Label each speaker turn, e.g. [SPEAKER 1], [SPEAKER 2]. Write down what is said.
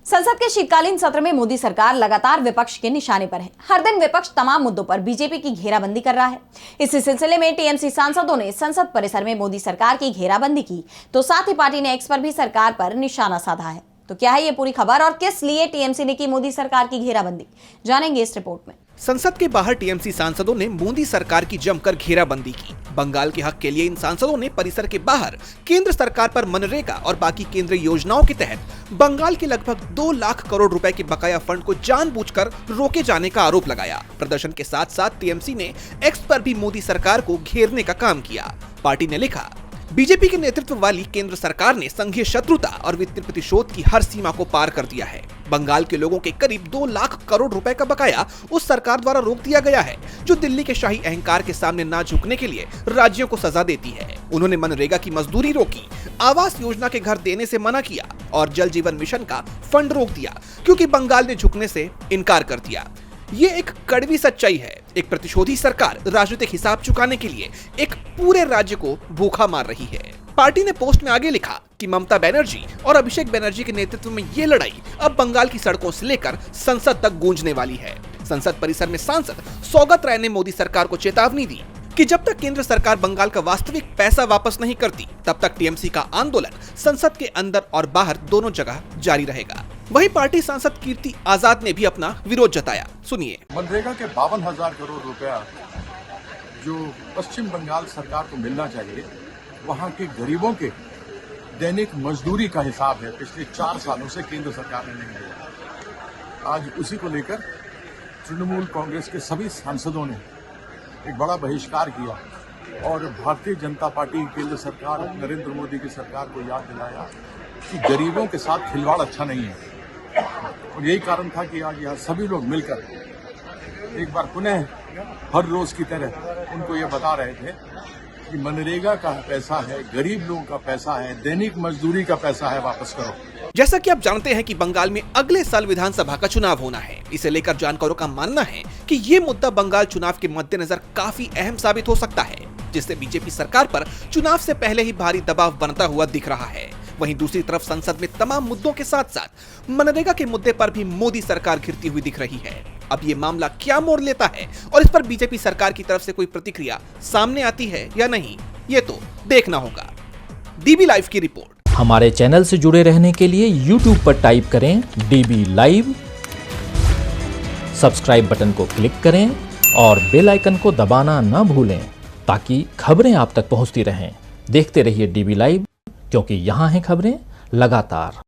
[SPEAKER 1] संसद के शीतकालीन सत्र में मोदी सरकार लगातार विपक्ष के निशाने पर है। हर दिन विपक्ष तमाम मुद्दों पर बीजेपी की घेराबंदी कर रहा है। इसी सिलसिले में टीएमसी सांसदों ने संसद परिसर में मोदी सरकार की घेराबंदी की, तो साथ ही पार्टी ने एक्स पर भी सरकार पर निशाना साधा है। तो क्या है ये पूरी खबर और किस लिए टीएमसी ने की मोदी सरकार की घेराबंदी, जानेंगे इस रिपोर्ट में।
[SPEAKER 2] संसद के बाहर टीएमसी सांसदों ने मोदी सरकार की जमकर घेराबंदी की। बंगाल के हक के लिए इन सांसदों ने परिसर के बाहर केंद्र सरकार पर मनरेगा और बाकी केंद्रीय योजनाओं के तहत बंगाल के लगभग 2 लाख करोड़ रुपए के बकाया फंड को जानबूझकर रोके जाने का आरोप लगाया। प्रदर्शन के साथ साथ टीएमसी ने एक्स पर भी मोदी सरकार को घेरने का काम किया। पार्टी ने लिखा, बीजेपी के नेतृत्व वाली केंद्र सरकार ने संघीय शत्रुता और वित्तीय प्रतिशोध की हर सीमा को पार कर दिया है। बंगाल के लोगों के करीब 2 लाख करोड़ रुपए का बकाया उस सरकार द्वारा रोक दिया गया है जो दिल्ली के शाही अहंकार के सामने ना झुकने के लिए राज्यों को सजा देती है। उन्होंने मनरेगा की मजदूरी रोकी, आवास योजना के घर देने से मना किया और जल जीवन मिशन का फंड रोक दिया क्योंकि बंगाल ने झुकने से इनकार कर दिया। ये एक कड़वी सच्चाई है। एक प्रतिशोधी सरकार राजनीतिक हिसाब चुकाने के लिए एक पूरे राज्य को भूखा मार रही है। पार्टी ने पोस्ट में आगे लिखा कि ममता बनर्जी और अभिषेक बनर्जी के नेतृत्व में ये लड़ाई अब बंगाल की सड़कों से लेकर संसद तक गूंजने वाली है। संसद परिसर में सांसद सौगत राय ने मोदी सरकार को चेतावनी दी कि जब तक केंद्र सरकार बंगाल का वास्तविक पैसा वापस नहीं करती, तब तक टीएमसी का आंदोलन संसद के अंदर और बाहर दोनों जगह जारी रहेगा। वहीं पार्टी सांसद कीर्ति आजाद ने भी अपना विरोध जताया। सुनिए।
[SPEAKER 3] मनरेगा के 52,000 करोड़ रुपया जो पश्चिम बंगाल सरकार को मिलना चाहिए, वहां के गरीबों के दैनिक मजदूरी का हिसाब है, पिछले 4 सालों से केंद्र सरकार ने नहीं दिया। आज उसी को लेकर तृणमूल कांग्रेस के सभी सांसदों ने एक बड़ा बहिष्कार किया और भारतीय जनता पार्टी केंद्र सरकार नरेंद्र मोदी की सरकार को याद दिलाया कि गरीबों के साथ खिलवाड़ अच्छा नहीं है। और यही कारण था कि आज यहाँ सभी लोग मिलकर एक बार पुनः हर रोज की तरह उनको ये बता रहे थे कि मनरेगा का पैसा है, गरीब लोगों का पैसा है, दैनिक मजदूरी का पैसा है, वापस करो।
[SPEAKER 2] जैसा कि आप जानते हैं कि बंगाल में अगले साल विधानसभा का चुनाव होना है। इसे लेकर जानकारों का मानना है कि ये मुद्दा बंगाल चुनाव के मद्देनजर काफी अहम साबित हो सकता है, जिससे बीजेपी सरकार पर चुनाव से पहले ही भारी दबाव बनता हुआ दिख रहा है। वहीं दूसरी तरफ संसद में तमाम मुद्दों के साथ साथ मनरेगा के मुद्दे पर भी मोदी सरकार घिरती हुई दिख रही है। अब ये मामला क्या मोड़ लेता है और इस पर बीजेपी सरकार की तरफ से कोई प्रतिक्रिया सामने आती है या नहीं, ये तो देखना होगा। डीबी लाइव की रिपोर्ट।
[SPEAKER 4] हमारे चैनल से जुड़े रहने के लिए YouTube पर टाइप करें डीबी लाइव, सब्सक्राइब बटन को क्लिक करें और बेल आइकन को दबाना ना भूलें ताकि खबरें आप तक पहुंचती रहें। देखते रहिए डीबी लाइव, क्योंकि यहाँ हैं खबरें लगातार।